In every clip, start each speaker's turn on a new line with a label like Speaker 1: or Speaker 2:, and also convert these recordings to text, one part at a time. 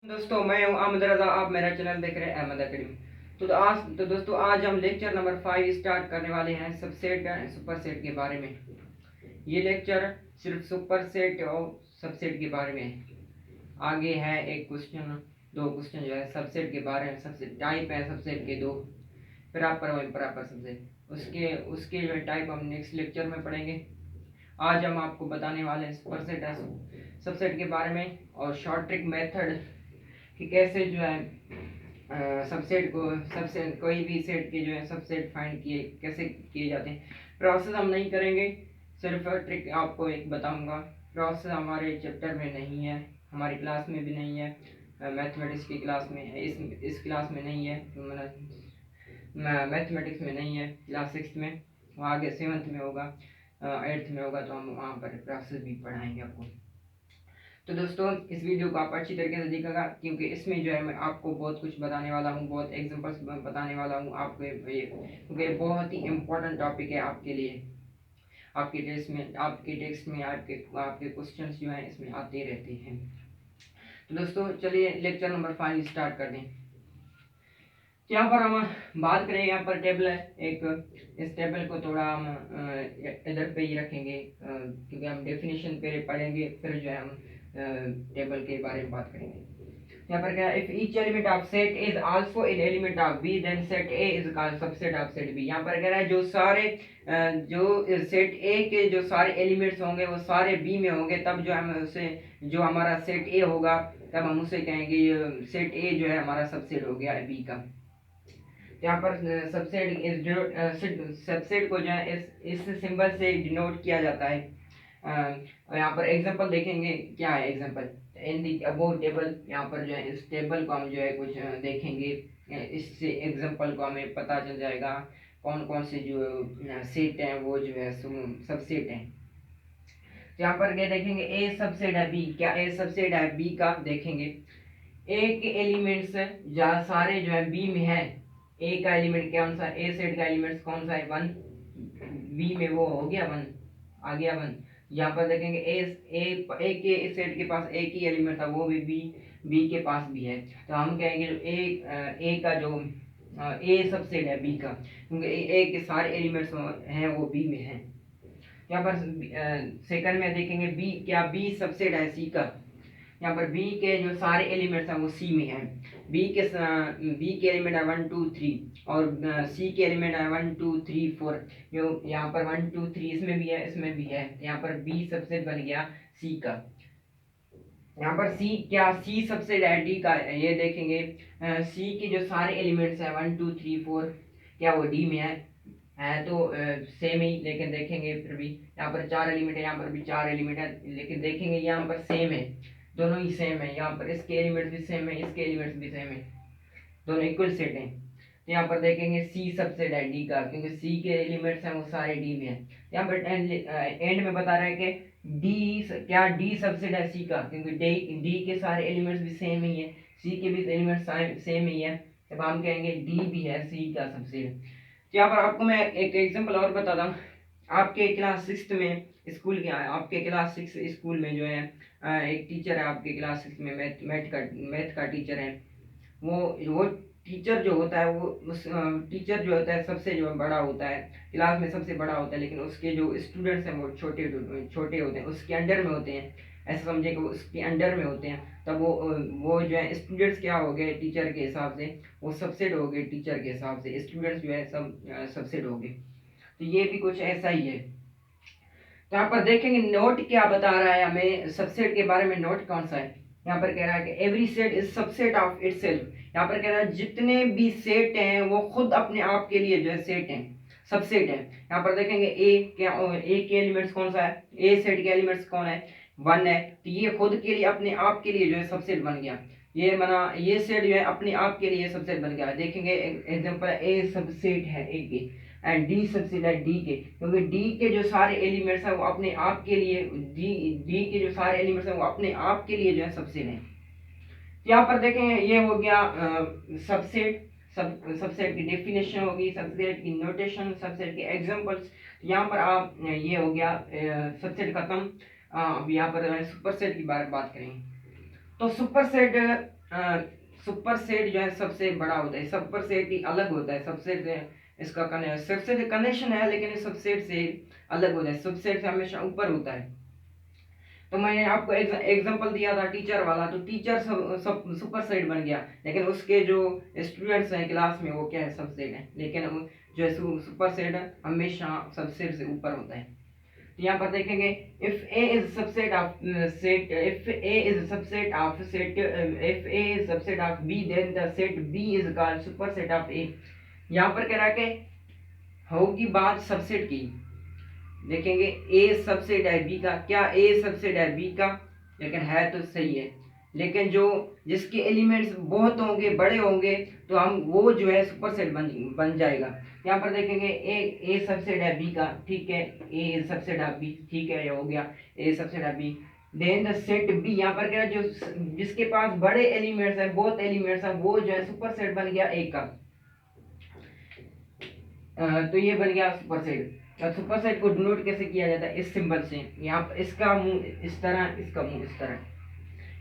Speaker 1: दोस्तों मैं हूं अहमद रजा। आप मेरा चैनल देख रहे हैं अहमद अकेडमी। दोस्तों आज हम लेक्चर नंबर 5 स्टार्ट करने वाले हैं सबसेट एंड सुपरसेट के बारे में। ये लेक्चर सिर्फ सुपरसेट और सबसेट के बारे में है। आगे है एक क्वेश्चन, दो क्वेश्चन जो है सबसेट के बारे में। सबसे टाइप है सबसेट के दो, प्रॉपर और इम्प्रॉपर सबसेट। उसके उसके जो टाइप हम नेक्स्ट लेक्चर में पढ़ेंगे। आज हम आपको बताने वाले हैं सुपरसेट और सबसेट के बारे में और शॉर्ट ट्रिक मेथड कि कैसे जो है सबसेट को सबसेट कोई भी सेट के जो है सबसेट फाइंड किए कैसे किए जाते हैं। प्रोसेस हम नहीं करेंगे, सिर्फ ट्रिक आपको एक बताऊंगा। प्रोसेस हमारे चैप्टर में नहीं है, हमारी क्लास में भी नहीं है, मैथमेटिक्स की क्लास में है, इस क्लास में नहीं है, मैथमेटिक्स में नहीं है, क्लास 6 में, वहाँ आगे 7th में होगा, 8th में होगा, तो हम वहाँ पर प्रोसेस भी पढ़ाएंगे आपको। तो दोस्तों इस वीडियो को आप अच्छी तरीके से देखिएगा, क्योंकि इसमें जो है मैं आपको बहुत कुछ बताने वाला हूँ, बहुत एग्जांपल्स बताने वाला हूँ आपको, क्योंकि बहुत ही इम्पोर्टेंट टॉपिक है आपके लिए। आपके टेस्ट में आपके क्वेश्चंस जो हैं इसमें आते रहते हैं। तो दोस्तों चलिए लेक्चर नंबर 5 स्टार्ट कर दें। यहाँ पर हम बात करें, यहाँ पर टेबल है एक, इस टेबल को थोड़ा हम इधर पे ही रखेंगे, क्योंकि हम डेफिनेशन पे पढ़ेंगे, फिर जो है हम टेबल के बारे में बात करेंगे। यहाँ पर क्या है, if each element of set is also in element of B then set A is called subset of set B. यहाँ पर कह रहा है जो सेट ए के जो सारे एलिमेंट्स होंगे वो सारे बी में होंगे, तब जो हम उसे जो हमारा सेट ए होगा तब हम उसे कहेंगे सेट ए जो है हमारा सबसेट हो गया बी का। यहाँ पर सबसेट को जो है इस सिंबल से डिनोट किया जाता है। यहाँ पर एग्जांपल देखेंगे, क्या है example in the above table. यहाँ पर जो है इस टेबल को हम जो है कुछ देखेंगे, इससे एग्जांपल को हमें पता चल जाएगा कौन कौन से जो सेट हैं वो जो है सबसेट हैं। तो यहाँ पर क्या देखेंगे, ए सबसेट है बी। क्या ए सबसेट है बी का? देखेंगे ए के एलिमेंट्स जहाँ सारे जो है बी में है। ए का एलिमेंट कौन सा, ए सेट का एलिमेंट्स कौन सा है? 1। बी में वो हो गया 1, आ गया 1। यहाँ पर देखेंगे ए के सेट के पास एक ही एलिमेंट था, वो भी बी के पास भी है। तो हम कहेंगे ए का जो ए सबसेट है बी का, क्योंकि ए के सारे एलिमेंट्स हैं वो बी में हैं। यहाँ पर सेकंड में देखेंगे बी, क्या बी सबसेट है सी का? यहाँ पर बी के जो सारे एलिमेंट्स हैं वो सी में हैं। बी के एलिमेंट है 1 2 3 और सी के एलिमेंट है 1 2 3 4। जो यहाँ पर 1 2 3 इसमें भी है, इसमें भी है। यहाँ पर बी सबसे बन गया सी का। यहाँ पर सी, क्या सी सबसे डी का? ये देखेंगे सी के जो सारे एलिमेंट्स हैं 1 2 3 4, क्या वो डी में है तो सेम ही। लेकिन देखेंगे फिर भी यहाँ पर 4 एलिमेंट है, यहाँ पर भी 4 एलिमेंट है, लेकिन देखेंगे यहाँ पर सेम है, दोनों ही सेम है। यहाँ पर इसके एलिमेंट्स भी सेम है, इसके एलिमेंट्स भी सेम है, दोनों इक्वल सेट हैं। तो यहाँ पर देखेंगे सी सबसेट है डी का, क्योंकि सी के एलिमेंट्स हैं वो सारे डी में है। यहाँ पर एंड में बता रहा है कि डी, क्या डी सबसेट है सी का? क्योंकि डी के सारे एलिमेंट्स भी सेम ही है, सी के भी एलिमेंट्स सेम ही है, तब हम कहेंगे डी भी है सी का सबसेट। तो यहाँ पर आपको मैं एक एग्जाम्पल और बताता हूँ। आपके क्लास 6 में स्कूल के आपके क्लास 6 स्कूल में जो है एक टीचर है आपके क्लास 6 में, मैथ का टीचर है। वो टीचर जो होता है, वो उस टीचर जो होता है सबसे जो बड़ा होता है, क्लास में सबसे बड़ा होता है, लेकिन उसके जो स्टूडेंट्स हैं वो छोटे छोटे होते हैं, उसके अंडर में होते हैं। ऐसा समझे कि वो उसके अंडर में होते हैं, तब वो जो है स्टूडेंट्स क्या हो गए टीचर के हिसाब से, वो सबसेट हो गए टीचर के हिसाब से, स्टूडेंट्स जो है सब सबसेट हो गए। तो ये भी कुछ ऐसा ही है। तो यहाँ पर देखेंगे नोट क्या बता रहा है हमें सबसेट के बारे में। नोट कौन सा है? यहाँ पर कह रहा है कि every set is subset of itself. यहाँ पर कह रहा है जितने भी सेट हैं वो खुद अपने आप के लिए जो है सेट हैं, सबसेट है। यहाँ पर देखेंगे ए के एलिमेंट्स कौन सा है? ए सेट के एलिमेंट्स कौन है? 1 है। तो ये खुद के लिए अपने आप के लिए जो है सबसेट बन गया। ये सेट जो है अपने आप के लिए सबसेट बन गया। देखेंगे एग्जांपल, ए सबसेट है ए के एंड डी सबसेट है डी के, क्योंकि डी के जो सारे एलिमेंट्स हैं वो अपने आप के लिए, डी के जो सारे एलिमेंट्स हैं वो अपने आप के लिए जो है सबसेट हैं। यहाँ पर देखें ये हो गया सबसेट, सबसेट की डेफिनेशन होगी, सबसेट की नोटेशन, सबसेट के एग्जांपल्स। यहाँ पर आप ये हो गया सबसेट खत्म। अब यहाँ पर सुपरसेट की बात करेंगे। तो सुपरसेट सुपर सेट जो है सबसे बड़ा होता है, सुपर सेट ही अलग होता है, सबसेट से इसका सबसे कनेक्शन है, लेकिन सबसेट से अलग होता है, सबसेट से हमेशा ऊपर होता है। तो मैंने आपको एग्जांपल दिया था टीचर वाला, तो टीचर सब सुपर सेट बन गया, लेकिन उसके जो स्टूडेंट्स हैं क्लास में वो क्या है, सबसेट है, लेकिन जो है सुपर सेट हमेशा सबसेट से ऊपर होता है। तो यहाँ पर देखेंगे if A is subset of set, if A is subset of set, if A is subset of B, then the set B is called superset of A. यहाँ पर कह रहा है कि होगी बात सबसेट की, देखेंगे ए सबसेट है बी का, क्या ए सबसेट है बी का, लेकिन है तो सही है, लेकिन जो जिसके एलिमेंट्स बहुत होंगे, बड़े होंगे, तो हम वो जो है सुपर सेट बन जाएगा। यहाँ पर देखेंगे ए सबसेट है बी का, ठीक है, ए सबसेट ऑफ बी, ठीक है, ये हो गया A subset of B. Then the set B, यहाँ पर क्या, जो जिसके पास बड़े एलिमेंट्स हैं, बहुत एलिमेंट्स हैं, वो जो है सुपर सेट बन गया ए का। तो ये बन गया सुपर सेट। सुपर सेट को डिनोट कैसे किया जाता है, इस सिंबल से। यहाँ पर इसका मुंह इस तरह, इसका मुंह इस तरह,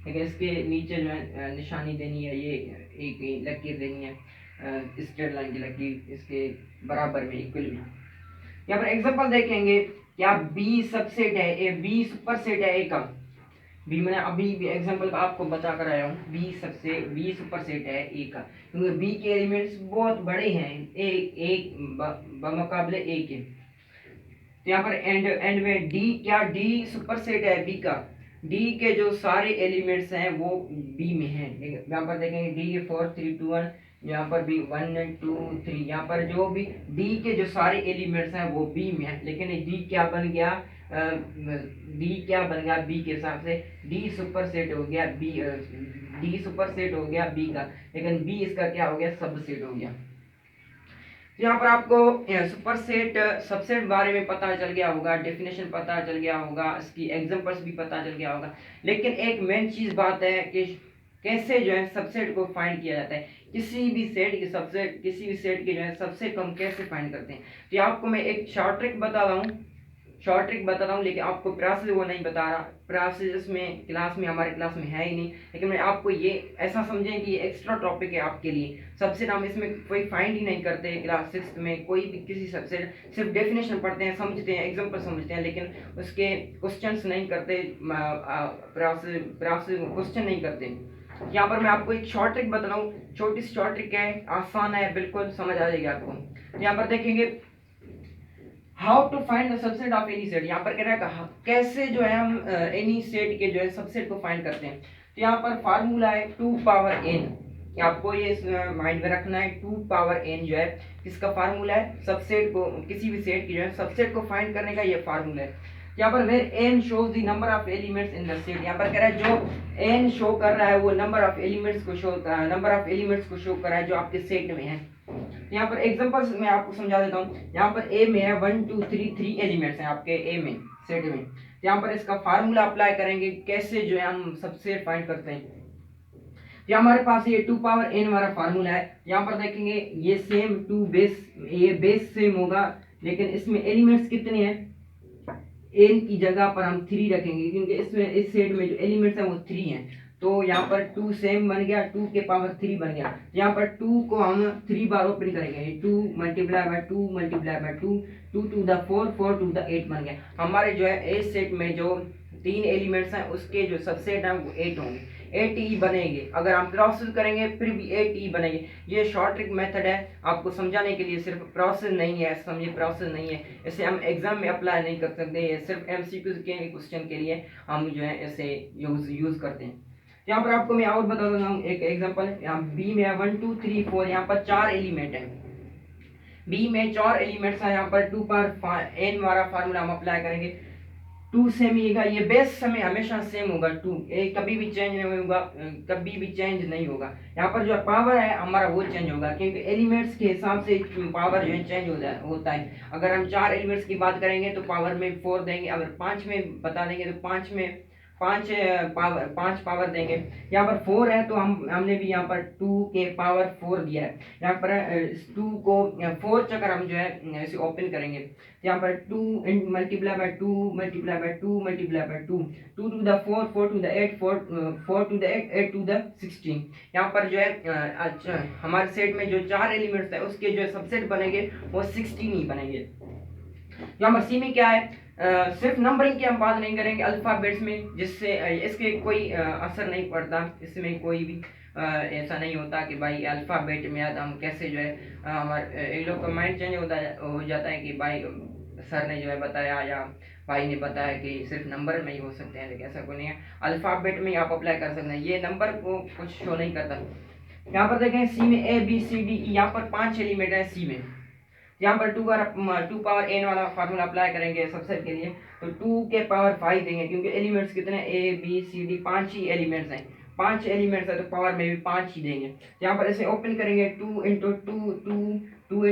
Speaker 1: लेकिन इसके नीचे जो है निशानी देनी है, ये एक लकीर देनी है, स्ट्रेट लाइन की लकीर इसके बराबर में, इक्वल में। यहाँ पर एग्जांपल देखेंगे, क्या बी सबसेट है ए, बी सुपर सेट है ए का, बी मैंने अभी भी एग्जांपल आपको बता कर आया हूँ, बी सुपर सेट है ए का, क्योंकि बी के एलिमेंट्स बहुत बड़े हैं ए बमुकाबले ए के। तो यहाँ पर एंड में डी, क्या डी सुपर सेट है बी का, डी के जो सारे एलिमेंट्स हैं वो बी में हैं। यहाँ पर देखेंगे डी 4 3 2 1, यहाँ पर भी 1 2 3, यहाँ पर जो भी डी के जो सारे एलिमेंट्स हैं वो बी में है, लेकिन डी क्या बन गया, डी क्या बन गया बी के हिसाब से, डी सुपर सेट हो गया बी, डी सुपर सेट हो गया बी का, लेकिन बी इसका क्या हो गया, सब सेट हो गया। यहाँ पर आपको सुपर सेट सबसेट बारे में पता चल गया होगा, डेफिनेशन पता चल गया होगा, इसकी एग्जांपल्स भी पता चल गया होगा, लेकिन एक मेन चीज बात है कि कैसे जो है सबसेट को फाइंड किया जाता है, किसी भी सेट की सबसेट, किसी भी सेट की जो है सबसेट को हम कैसे फाइंड करते हैं। तो आपको मैं एक शॉर्ट ट्रिक बता रहा हूँ, लेकिन आपको प्रोसेस वो नहीं बता रहा, प्रोसेस में क्लास में, हमारे क्लास में है ही नहीं, लेकिन मैं आपको ये ऐसा समझें कि ये एक्स्ट्रा टॉपिक है आपके लिए। सबसेट हम इसमें कोई फाइंड ही नहीं करते, क्लास 6 में कोई भी किसी सबसेट, सिर्फ डेफिनेशन पढ़ते हैं, समझते हैं, एग्जांपल समझते हैं, लेकिन उसके क्वेश्चंस नहीं करते, क्वेश्चन नहीं करते। यहाँ पर मैं आपको एक शॉर्ट ट्रिक बता रहा हूँ, छोटी सी शॉर्ट ट्रिक है, आसान है, बिल्कुल समझ आ जाएगी आपको। यहाँ पर देखेंगे how to find the subset of any set, यहाँ पर कह रहा है कैसे जो है हम एनी सेट के जो है सबसेट को फाइंड करते हैं। तो यहाँ पर फार्मूला है 2 पावर n, आपको ये माइंड में रखना है, 2 पावर n जो है किसका फार्मूला है, सबसेट को, किसी भी सेट की जो है सबसेट को फाइंड करने का ये फार्मूला है। यहाँ पर where n shows the number of elements in the set, यहाँ पर कह रहा है जो n शो कर रहा है वो नंबर ऑफ एलिमेंट्स को शो कर रहा है जो आपके सेट में है। यहाँ पर एग्जांपल्स मैं आपको समझा देता हूँ। यहाँ पर ए में है 1 2 3 3 एलिमेंट्स हैं आपके ए में, सेट में। यहाँ पर इसका फार्मूला अप्लाई करेंगे, कैसे जो है हम सबसेट फाइंड करते हैं। तो हमारे पास ये 2 पावर n हमारा फार्मूला है। यहाँ पर देखेंगे ये सेम 2 बेस, ये बेस सेम होगा, लेकिन इसमें एलिमेंट्स कितने हैं, n की जगह पर हम 3 रखेंगे, क्योंकि इसमें इस सेट में जो एलिमेंट्स हैं वो 3 हैं। तो यहाँ पर 2 सेम बन गया, 2 के पावर 3 बन गया। यहाँ पर 2 को हम 3 बार ओपन करेंगे, 2 multiply by 2 multiply by 2, 2 to the 4, 4 to the 8 बन गया। हमारे जो है ए सेट में जो 3 एलिमेंट्स हैं उसके जो सबसेट हैं वो 8 होंगे, 8 ही बनेंगे। अगर हम प्रोसेस करेंगे फिर भी 8 ही बनेंगे। ये शॉर्ट ट्रिक मेथड है आपको समझाने के लिए, सिर्फ प्रोसेस नहीं है, समझिए प्रोसेस नहीं है, इसे हम एग्जाम में अप्लाई नहीं कर सकते, ये सिर्फ एमसीक्यू के क्वेश्चन के लिए हम जो है इसे यूज करते हैं। यहाँ पर आपको मैं और बता दूंगा एक एग्जांपल, यहाँ बी में 1 2 3 4, यहाँ पर 4 एलिमेंट है, बी में 4 एलिमेंट्स है। यहाँ पर 2 पर n वाला फार्मूला हम अप्लाई करेंगे, 2 सेम ही है, ये बेस समय हमेशा सेम होगा, 2 कभी भी चेंज नहीं होगा, कभी भी चेंज नहीं होगा। यहाँ पर जो पावर है हमारा वो चेंज होगा, क्योंकि एलिमेंट्स के हिसाब से पावर जो है चेंज होता है। अगर हम 4 एलिमेंट्स की बात करेंगे तो पावर में 4 देंगे, अगर 5 में बता देंगे तो 5 में पाँच पावर देंगे। यहाँ पर 4 है तो हमने भी यहाँ पर 2 के पावर 4 दिया है। यहाँ पर 2 को 4 चक्कर हम जो है इसे ओपन करेंगे। यहाँ पर 2 multiply by 2 multiply by 2 multiply by 2, 2 to the 4, 4 to the 8, 4 to the 8, 8 to the 16। यहाँ पर जो है अच्छा हमारे सेट में जो 4 एलिमेंट्स है उसके जो सबसेट बनेंगे वो 16 ही बनेंगे। यहाँ पर सी में क्या है, सिर्फ नंबरिंग की हम बात नहीं करेंगे अल्फाबेट्स में, जिससे इसके कोई असर नहीं पड़ता। इसमें कोई भी ऐसा नहीं होता कि भाई अल्फाबेट में याद हम कैसे जो है हमारे एक लोग का माइंड चेंज हो जाता है कि भाई सर ने जो है बताया या भाई ने बताया कि सिर्फ नंबर में ही हो सकते हैं, लेकिन ऐसा कोई नहीं है। अल्फाबेट में ही आप अप्लाई कर सकते हैं, ये नंबर को कुछ शो नहीं करता। यहाँ पर देखें सी में ए बी सी डी ई, यहाँ पर 5 एलिमेंट है सी में। यहाँ पर 2 पावर एन वाला फार्मूला अप्लाई करेंगे सबसेट के लिए, तो 2 के पावर 5 देंगे, क्योंकि एलिमेंट्स कितने ए बी सी डी 5 ही एलिमेंट्स हैं। 5 एलिमेंट्स है तो पावर में भी 5 ही देंगे। यहाँ पर इसे ओपन करेंगे 2 इंटू 2 2 2